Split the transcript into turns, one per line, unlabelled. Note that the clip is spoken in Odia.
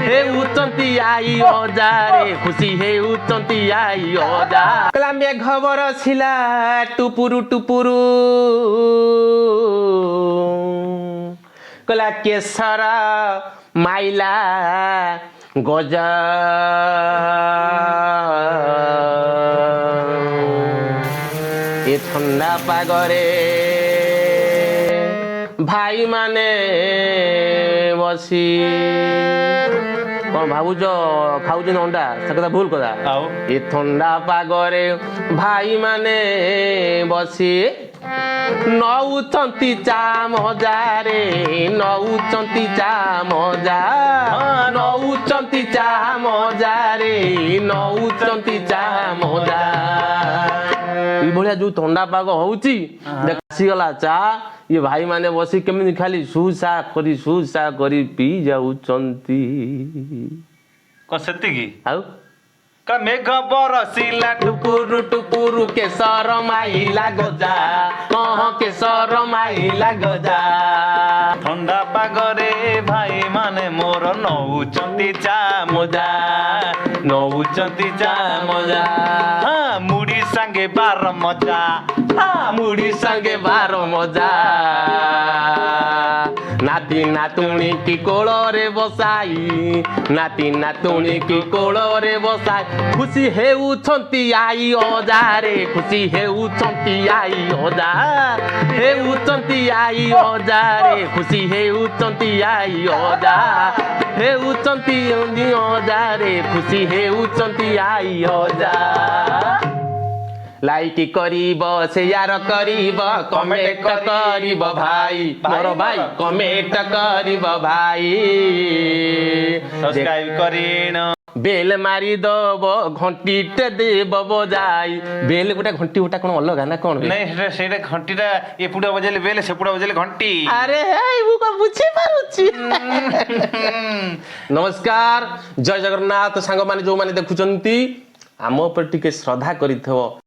ହେଉଛନ୍ତି ଆଇ ଅଜାରେ ଖୁସି ହେଉଛନ୍ତି ଆଇ ଅଜା। କହିଲା ମେଘ ବରଷିଲା ଟୁପୁରୁ ଟୁପୁରୁ କହିଲା କେଶର ମାଇଲା ଗଜା ଏ ଥଣ୍ଡା ପାଗରେ ଭାଇ ମାନେ ବସି କଣ ଭାବୁଛ ଖାଉଛନ୍ତି ଅଣ୍ଡା ସେ କଥା ଭୁଲ କଥା। ଏ ଥଣ୍ଡା ପାଗରେ ଭାଇ ମାନେ ବସି ନଉଛନ୍ତି ଚା ମଜାରେ ନଉଛନ୍ତି ଚା ମଜା ନଉଛନ୍ତି ଚା ମଜାରେ ନଉଛନ୍ତି ଚା ମଜା। ଏଇଭଳିଆ ଯୋଉ ଥଣ୍ଡା ପାଗ ହଉଛି ଆସିଗଲା ଚା ଇଏ ଭାଇ ମାନେ ବସି କେମିତି ଖାଲି ସୁସା କରି ପିଇ ଯାଉଛନ୍ତି।
କଣ ସେତିକି
ଆଉ
ମେଘ ବରଷିଲା
ଟୁପୁରୁ ଟୁପୁରୁ କେଶର ମାଇଲା ଗଜା ହଁ କେଶର ମାଇଲା ଗଜା।
ଥଣ୍ଡା ପାଗରେ ଭାଇ ମାନେ ମୋର ନଉଛନ୍ତି ଚା
ମଜା ନଉଛନ୍ତି ଚା ମଜା
ମୁଢି ସାଙ୍ଗେ ବାର ମଜା
ମୁଢି ସାଙ୍ଗେ ବାର ମଜା। ନାତି ନାତୁଣୀ କି କୋଳରେ ବସାଇ ନାତି ନାତୁଣୀ କି କୋଳରେ ବସାଇ ଖୁସି ହେଉଛନ୍ତି ଆଇ ଅଜାରେ ଖୁସି ହେଉଛନ୍ତି ଆଇ ଅଜା ହେଉଛନ୍ତି ଆଇ ଅଜାରେ ଖୁସି ହେଉଛନ୍ତି ଆଇ ଅଜା ହେଉଛନ୍ତି ଅଜାରେ ଖୁସି ହେଉଛନ୍ତି ଆଇ ଅଜା। ଲାଇକ୍ କରିବ ସେୟାର କରିବ କମେଣ୍ଟ କରିବ ଭାଇ ମୋର ଭାଇ କମେଣ୍ଟ କରିବ ଭାଇ
ସବସ୍କ୍ରାଇବ କରିନ
ବେଲ ମାରିଦବ ଘଣ୍ଟିଟେ ଦେବ ବଜାଇ ବେଲ ଗୋଟେ ଘଣ୍ଟି ଗୋଟା କଣ ଅଲଗା ନା କଣ?
ନାଇଁ ସେଇଟା ଘଣ୍ଟିଟା ଏପଟେ ବଜେଇଲେ ବେଲ ସେପଟେ ବଜେଇଲେ ଘଣ୍ଟି।
ଆରେ ମୁଁ କଣ ବୁଝିପାରୁଛି। ନମସ୍କାର ଜୟ ଜଗନ୍ନାଥ ସାଙ୍ଗମାନେ ଯୋଉମାନେ ଦେଖୁଛନ୍ତି ଆମ ଉପରେ ଟିକେ ଶ୍ରଦ୍ଧା କରିଥିବ